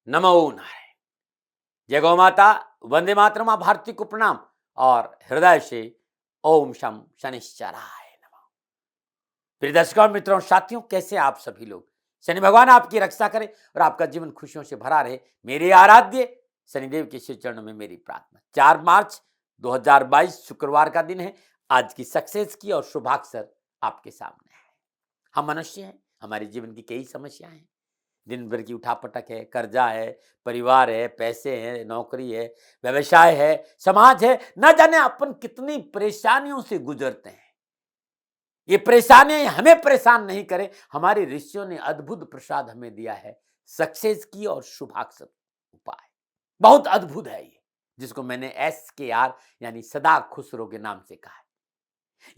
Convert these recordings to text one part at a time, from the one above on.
नमो नारायण। जय गौ माता, वंदे मातरम, मां भारती को प्रणाम और हृदय से ओम शम शनिश्चराय नमः। प्रिय दर्शकों और मित्रों, साथियों, कैसे आप सभी लोग? शनि भगवान आपकी रक्षा करे और आपका जीवन खुशियों से भरा रहे, मेरे आराध्य शनिदेव के श्री चरणों में मेरी प्रार्थना। 4 मार्च 2022 शुक्रवार का दिन है। आज की सक्सेस की और शुभाक्षर आपके सामने है। हम मनुष्य हैं, हमारे जीवन की कई समस्याएं हैं। दिन भर की उठापटक है, कर्जा है, परिवार है, पैसे हैं, नौकरी है, व्यवसाय है, समाज है, न जाने अपन कितनी परेशानियों से गुजरते हैं। ये परेशानियां हमें परेशान नहीं करें, हमारे ऋषियों ने अद्भुत प्रसाद हमें दिया है, सक्सेस की और शुभाक्षर उपाय। बहुत अद्भुत है ये, जिसको मैंने SKR यानी सदा खुश रहो के नाम से कहा है।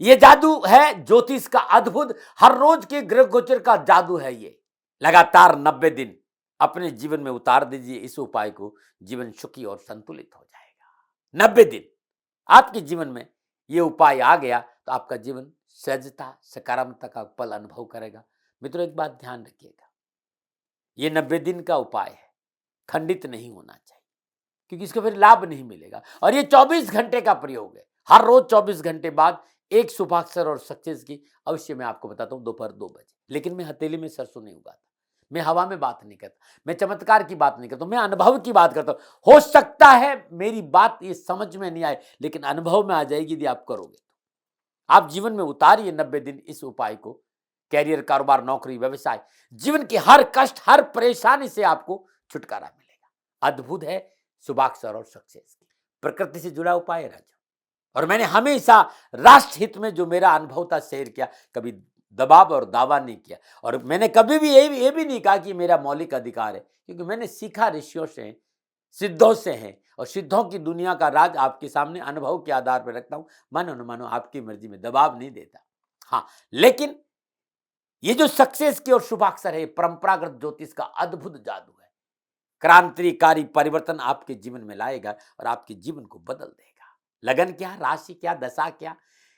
ये जादू है ज्योतिष का अद्भुत, हर रोज के ग्रह गोचर का जादू है ये। लगातार 90 दिन अपने जीवन में उतार दीजिए इस उपाय को, जीवन सुखी और संतुलित हो जाएगा। 90 दिन आपके जीवन में ये उपाय आ गया तो आपका जीवन सहजता, सकारात्मकता का पल अनुभव करेगा। मित्रों, एक बात ध्यान रखिएगा, ये 90 दिन का उपाय है, खंडित नहीं होना चाहिए, क्योंकि इसको फिर लाभ नहीं मिलेगा। और ये 24 घंटे का प्रयोग है, हर रोज 24 घंटे बाद एक शुभाक्षर और सक्सेस की अवश्य मैं आपको बताता हूं दोपहर 2 बजे। लेकिन मैं हथेली में सरसों नहीं उगाता, मैं हवा में बात नहीं करता, मैं चमत्कार की बात नहीं करता, मैं अनुभव की बात करता हूं। हो सकता है मेरी बात ये समझ में नहीं आए, लेकिन अनुभव में आ जाएगी यदि आप करोगे तो। आप जीवन में उतारिए 90 दिन इस उपाय को। कैरियर, कारोबार, नौकरी, व्यवसाय, जीवन की हर कष्ट, हर परेशानी से आपको छुटकारा मिलेगा। अद्भुत है शुभाक्षर और सक्सेस की, प्रकृति से जुड़ा उपाय है राजा। और मैंने हमेशा राष्ट्र हित में जो मेरा अनुभव था शेयर किया, कभी दबाव और दावा नहीं किया। और मैंने कभी भी ये भी नहीं कहा कि मेरा मौलिक अधिकार है, क्योंकि मैंने सीखा ऋषियों से, सिद्धों से है, और सिद्धों की दुनिया का राज आपके सामने अनुभव के आधार पर रखता हूं। मानो न मानो आपकी मर्जी में, दबाव नहीं देता। हाँ, लेकिन ये जो सक्सेस की और शुभाक्षर है, परंपरागत ज्योतिष का अद्भुत जादू है। क्रांतिकारी परिवर्तन आपके जीवन में लाएगा और आपके जीवन को बदल देगा। लगन क्या, राशि क्या, दशा क्या,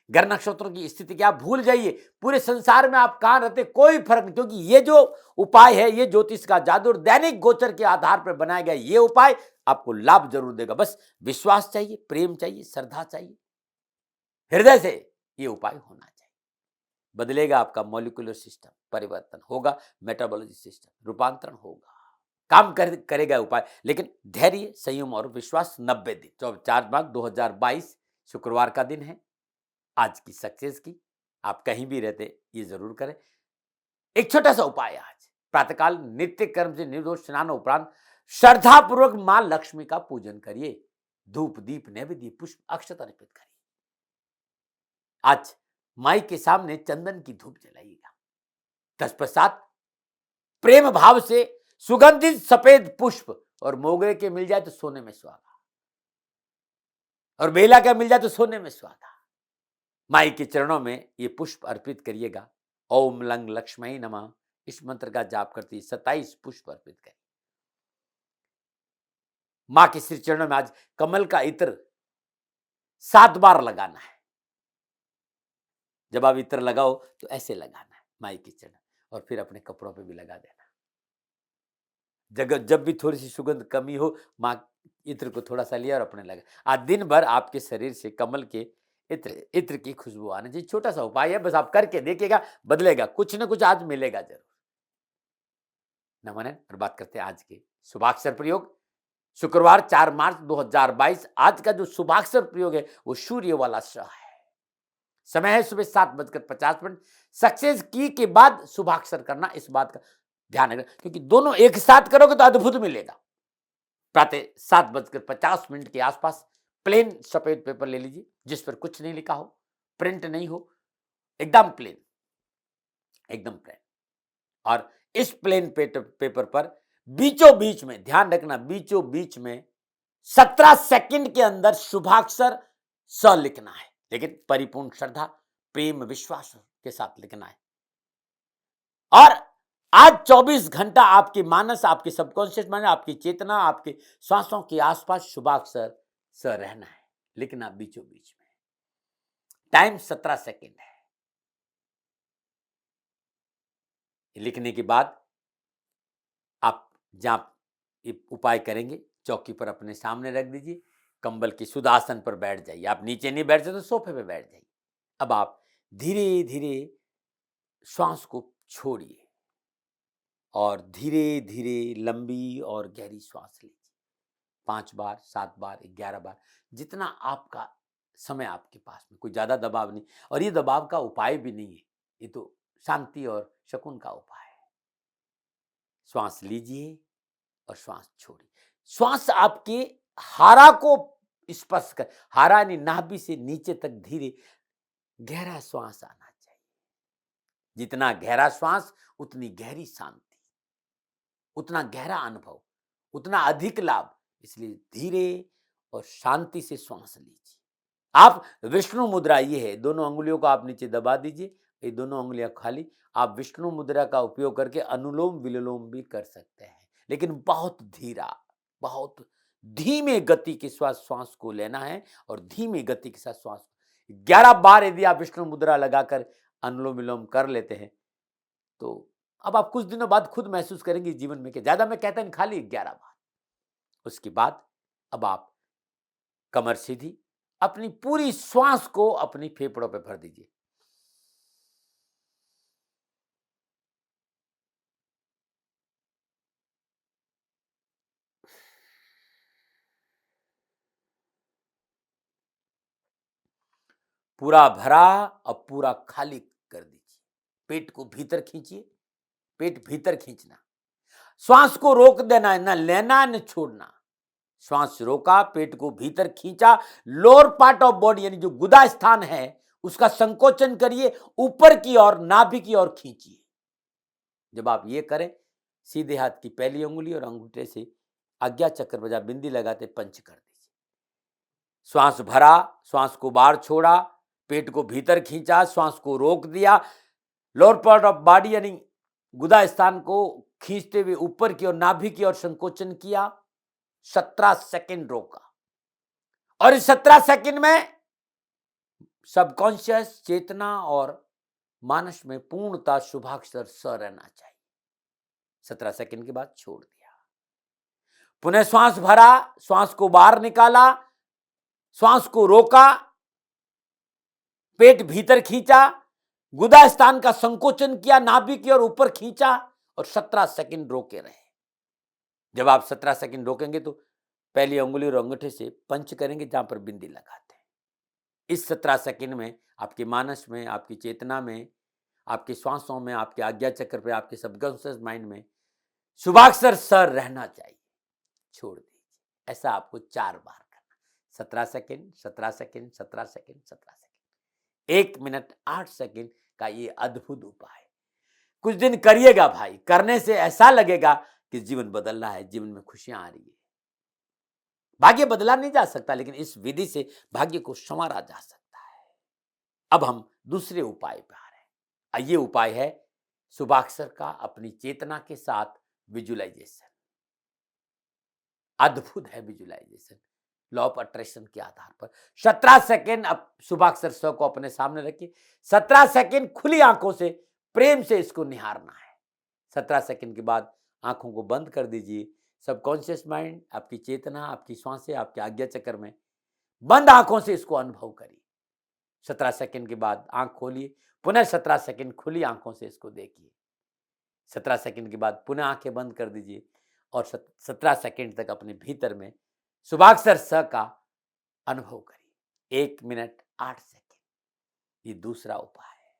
ग्रह नक्षत्रों की स्थिति क्या, भूल जाइए। पूरे संसार में आप कहां रहते कोई फर्क नहीं, क्योंकि ये जो उपाय है, ये ज्योतिष का जादू और दैनिक गोचर के आधार पर बनाया गया ये उपाय आपको लाभ जरूर देगा। बस विश्वास चाहिए, प्रेम चाहिए, श्रद्धा चाहिए, हृदय से ये उपाय होना चाहिए। बदलेगा आपका मॉलिक्यूलर सिस्टम, परिवर्तन होगा, मेटाबॉलिक सिस्टम रूपांतरण होगा, काम करेगा उपाय। लेकिन धैर्य, संयम और विश्वास 90 दिन। तो 4 मार्च 2022 शुक्रवार का दिन है। आज की सक्सेस की आप कहीं भी रहते ये जरूर करें। एक छोटा सा उपाय आज प्रातःकाल नित्य कर्म से निर्दोष स्नान उपरांत श्रद्धा पूर्वक मां लक्ष्मी का पूजन करिए। धूप, दीप, नैवेद्य, पुष्प, अक्षत अर्पित करिए। आज माई के सामने चंदन की धूप जलाइएगा। तत्पश्चात प्रेम भाव से सुगंधित सफेद पुष्प, और मोगरे के मिल जाए तो सोने में सुहागा, और बेला का मिल जाए तो सोने में सुहागा, माई के चरणों में ये पुष्प अर्पित करिएगा। ओम लंग लक्ष्मी नमः, इस मंत्र का जाप करते 27 पुष्प अर्पित करिए। मां के श्री चरणों में आज कमल का इत्र 7 बार लगाना है। जब आप इत्र लगाओ तो ऐसे लगाना है माई के चरण, और फिर अपने कपड़ों पे भी लगा देना। जब भी थोड़ी सी सुगंध कमी हो, मां इत्र को थोड़ा सा लिया और अपने लगा। आज दिन भर आपके शरीर से कमल के इत्र की खुशबू आने चाहिए। छोटा सा उपाय है, बस आप करके देखिएगा, बदलेगा, कुछ ना कुछ आज मिलेगा जरूर। नमन। और बात करते हैं आज के शुभाक्षर प्रयोग। शुक्रवार 4 मार्च 2022, आज का जो शुभाक्षर प्रयोग है वो सूर्य वाला स है। समय है सुबह 7:50। सक्सेस की के बाद शुभाक्षर करना, इस बात का ध्यान रखना, क्योंकि दोनों एक साथ करोगे तो अद्भुत मिलेगा। प्रातः 7:50 के आसपास प्लेन सफेद पेपर ले लीजिए, जिस पर कुछ नहीं लिखा हो, प्रिंट नहीं हो, एकदम प्लेन, एकदम प्लेन। और इस प्लेन पेपर पर बीचों बीच में, ध्यान रखना, बीचों बीच में 17 सेकंड के अंदर शुभाक्षर स लिखना है, लेकिन परिपूर्ण श्रद्धा, प्रेम, विश्वास के साथ लिखना है। और आज 24 घंटा आपके मानस, आपके सबकॉन्शियस माइंड, आपकी चेतना, आपके श्वासों के आसपास शुभाक्षर स रहना है, लिखना बीचों बीच में। टाइम 17 सेकंड है। लिखने के बाद आप जहां ये उपाय करेंगे, चौकी पर अपने सामने रख दीजिए, कंबल के शुद्ध आसन पर बैठ जाइए। आप नीचे नहीं बैठ सकते तो सोफे पे बैठ जाइए। अब आप धीरे धीरे श्वास को छोड़िए और धीरे धीरे लंबी और गहरी श्वास लीजिए। 5 बार, 7 बार, 11 बार, जितना आपका समय आपके पास में, कोई ज्यादा दबाव नहीं। और ये दबाव का उपाय भी नहीं है, ये तो शांति और सुकून का उपाय है। श्वास लीजिए और श्वास छोड़िए। श्वास आपके हारा को स्पर्श कर, हारा यानी नाभि से नीचे तक धीरे गहरा श्वास आना चाहिए। जितना गहरा श्वास उतनी गहरी शांति, उतना गहरा अनुभव, उतना अधिक लाभ। इसलिए धीरे और शांति से श्वास लीजिए। आप विष्णु मुद्रा, ये है, दोनों अंगुलियों को आप नीचे दबा दीजिए, ये दोनों अंगुलियां खाली। आप विष्णु मुद्रा का उपयोग करके अनुलोम विलोम भी कर सकते हैं, लेकिन बहुत धीरा, बहुत धीमे गति के श्वास को लेना है और धीमे गति के साथ श्वास। 11 बार यदि आप विष्णु मुद्रा लगाकर अनुलोम विलोम कर लेते हैं तो अब आप कुछ दिनों बाद खुद महसूस करेंगे जीवन में कि ज्यादा मैं कहता नहीं, खाली 11 बार। उसके बाद अब आप कमर सीधी, अपनी पूरी श्वास को अपनी फेफड़ों पे भर दीजिए। पूरा भरा और पूरा खाली कर दीजिए। पेट को भीतर खींचिए, पेट भीतर खींचना, श्वास को रोक देना है, ना लेना न छोड़ना। श्वास रोका, पेट को भीतर खींचा, लोअर पार्ट ऑफ बॉडी यानी जो गुदा स्थान है उसका संकोचन करिए, ऊपर की ओर नाभि की ओर खींचिए। जब आप ये करें, सीधे हाथ की पहली उंगली और अंगूठे से आज्ञा चक्र पर जहां बिंदी लगाते पंच कर दीजिए। श्वास भरा, श्वास को बाहर छोड़ा, पेट को भीतर खींचा, श्वास को रोक दिया, लोअर पार्ट ऑफ बॉडी यानी गुदा स्थान को खींचते हुए ऊपर की ओर नाभि की ओर संकोचन किया। 17 सेकंड रोका और इस 17 सेकंड में सबकॉन्शियस चेतना और मानस में पूर्णता शुभाक्षर स रहना चाहिए। 17 सेकंड के बाद छोड़ दिया। पुनः श्वास भरा, श्वास को बाहर निकाला, श्वास को रोका, पेट भीतर खींचा, गुदा स्थान का संकोचन किया, नाभि की ओर ऊपर खींचा और 17 सेकंड रोके रहे। जब आप 17 सेकंड रोकेंगे तो पहली उंगली और अंगूठे से पंच करेंगे जहां पर बिंदी लगाते हैं। इस 17 सेकंड में आपके मानस में, आपकी चेतना में, आपके श्वासों में, आपके आज्ञा चक्र पे, आपके सबकॉन्शियस माइंड में शुभाक्षर सर रहना चाहिए। छोड़ दीजिए। ऐसा आपको 4 बार करना। 17 second, 17 second, 17 second, 17 second, 1 minute 8 second का ये अद्भुत उपाय। कुछ दिन करिएगा भाई, करने से ऐसा लगेगा कि जीवन बदल रहा है, जीवन में खुशियां आ रही है। भाग्य बदला नहीं जा सकता, लेकिन इस विधि से भाग्य को संवारा जा सकता है। अब हम दूसरे उपाय पे आ रहे हैं। ये उपाय है शुभाक्षर का अपनी चेतना के साथ विजुअलाइजेशन। अद्भुत है विजुअलाइजेशन, लॉ ऑफ अट्रैक्शन के आधार पर। 17 सेकेंड अब शुभाक्षर स को अपने सामने रखिए। 17 सेकेंड खुली आंखों से प्रेम से इसको निहारना है। 17 सेकेंड के बाद आंखों को बंद कर दीजिए। सबकॉन्शियस माइंड, आपकी चेतना, आपकी श्वासें आपके आज्ञा चक्र में, बंद आंखों से इसको अनुभव करिए। 17 सेकेंड के बाद आंख खोलिए, पुनः 17 सेकेंड खुली आंखों से इसको देखिए। 17 सेकेंड के बाद पुनः आंखें बंद कर दीजिए और 17 सेकेंड तक अपने भीतर में शुभाक्षर स का अनुभव करिए। 1 मिनट 8 सेकेंड, ये दूसरा उपाय है।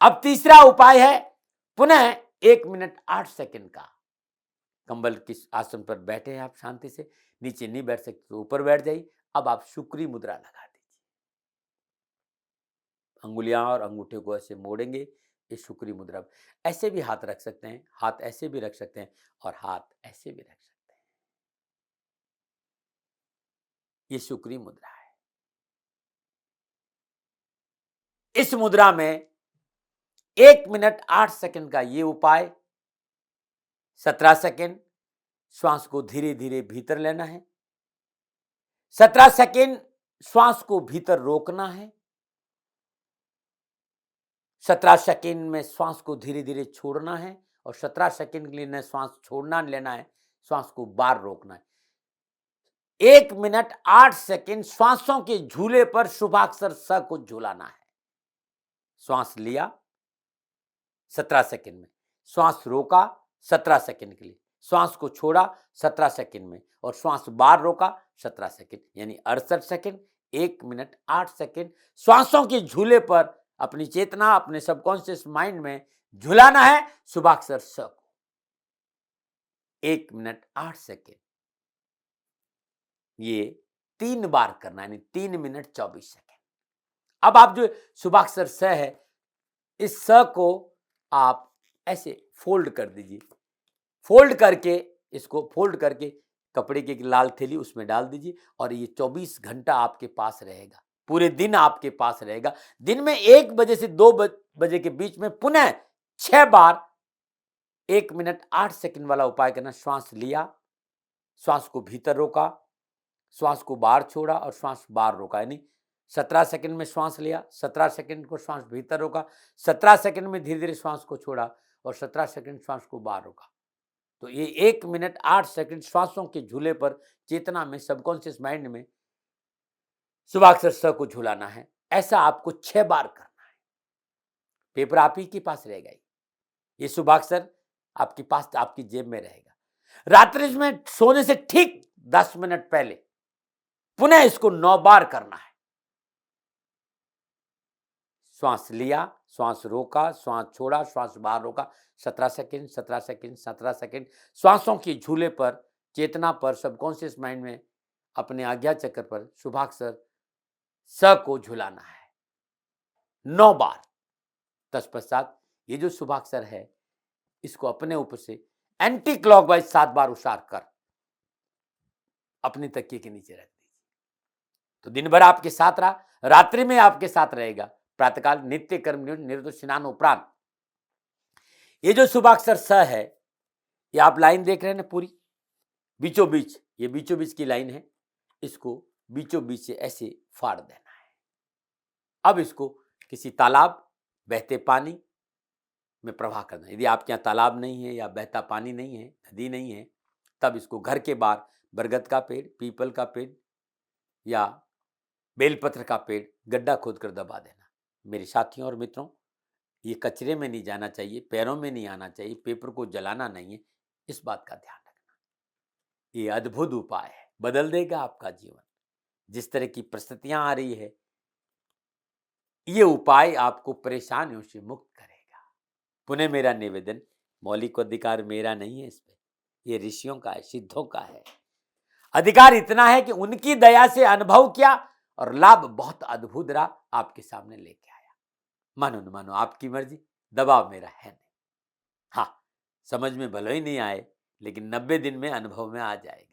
अब तीसरा उपाय है पुनः 1 मिनट 8 सेकेंड का। कंबल के आसन पर बैठे हैं आप शांति से, नीचे नहीं बैठ सकते तो ऊपर बैठ जाइए। अब आप शुक्री मुद्रा लगा दीजिए। अंगुलियां और अंगूठे को ऐसे मोड़ेंगे, ये शुक्री मुद्रा। ऐसे भी हाथ रख सकते हैं, हाथ ऐसे भी रख सकते हैं और हाथ ऐसे भी रख सकते हैं। ये शुक्री मुद्रा है। इस मुद्रा में 1 मिनट 8 सेकंड का ये उपाय। 17 सेकंड श्वास को धीरे धीरे भीतर लेना है। 17 सेकंड श्वास को भीतर रोकना है। 17 सेकंड में श्वास को धीरे धीरे छोड़ना है और 17 सेकंड के लिए न श्वास छोड़ना लेना है, श्वास को बार रोकना है। 1 मिनट 8 सेकंड श्वासों के झूले पर शुभाक्षर स को झूलाना है। श्वास लिया 17 सेकंड में, श्वास रोका 17 सेकंड के लिए, श्वास को छोड़ा 17 सेकंड में और श्वास बार रोका 17 सेकंड, यानी 68 सेकंड। 1 मिनट 8 सेकंड श्वासों के झूले पर अपनी चेतना, अपने सबकॉन्शियस माइंड में झुलाना है शुभाक्षर स को। 1 मिनट 8 सेकंड ये 3 बार करना है, यानी 3 मिनट 24 सेकंड। अब आप जो शुभाक्षर स है, इस स को आप ऐसे फोल्ड कर दीजिए। फोल्ड करके इसको फोल्ड करके कपड़े की एक लाल थैली उसमें डाल दीजिए और ये 24 घंटा आपके पास रहेगा, पूरे दिन आपके पास रहेगा। दिन में 1 बजे से 2 बजे के बीच में पुनः 6 बार 1 मिनट 8 सेकंड वाला उपाय करना। श्वास लिया, श्वास को भीतर रोका, श्वास को बाहर छोड़ा और श्वास बाहर रोका, यानी 17 सेकंड में श्वास लिया, 17 सेकंड को श्वास भीतर रोका, 17 सेकंड में धीरे धीरे श्वास को छोड़ा और 17 सेकंड श्वास को बाहर रोका। तो ये 1 मिनट 8 सेकंड श्वासों के झूले पर चेतना में, सबकॉन्शियस माइंड में शुभाक्षर स को झूलाना है। ऐसा आपको 6 बार करना है। पेपर आप ही के पास रहेगा, ये शुभाक्षर आपके पास, आपकी जेब में रहेगा। रात्रि में सोने से ठीक 10 मिनट पहले पुनः इसको 9 बार करना है। श्वास लिया, श्वास रोका, श्वास छोड़ा, श्वास बाहर रोका, 17 सेकंड 17 सेकंड 17 सेकंड श्वासों के झूले पर, चेतना पर, सबकॉन्शियस माइंड में, अपने आज्ञा चक्र पर शुभाक्षर स को झुलाना है 9 बार। तत्पश्चात ये जो शुभाक्षर है इसको अपने ऊपर से एंटी क्लॉकवाइज 7 बार उछाल कर अपने तकिए के नीचे रख दीजिए। तो दिन भर आपके साथ रहा, रात्रि में आपके साथ रहेगा। प्रातःकाल नित्य कर्म निवृत्त स्नान उपरांत ये जो शुभाक्षर स है, ये आप लाइन देख रहे हैं ना पूरी बीचों बीच, ये बीचों बीच की लाइन है, इसको बीचों बीच से ऐसे फाड़ देना है। अब इसको किसी तालाब, बहते पानी में प्रवाह करना है। यदि आपके यहाँ तालाब नहीं है या बहता पानी नहीं है, नदी नहीं है, तब इसको घर के बाहर बरगद का पेड़, पीपल का पेड़ या बेलपत्र का पेड़ गड्ढा खोद कर दबा देना। मेरे साथियों और मित्रों, ये कचरे में नहीं जाना चाहिए, पैरों में नहीं आना चाहिए, पेपर को जलाना नहीं है, इस बात का ध्यान रखना। ये अद्भुत उपाय है, बदल देगा आपका जीवन। जिस तरह की परिस्थितियां आ रही है, ये उपाय आपको परेशानियों से मुक्त करेगा। पुनः मेरा निवेदन, मौलिक अधिकार मेरा नहीं है, इस पे ये ऋषियों का है, सिद्धों का है। अधिकार इतना है कि उनकी दया से अनुभव किया और लाभ बहुत अद्भुत रहा, आपके सामने लेके आया। मानो न मानो आपकी मर्जी, दबाव मेरा है नहीं। हाँ, समझ में भले ही नहीं आए, लेकिन 90 दिन में अनुभव में आ जाएगा।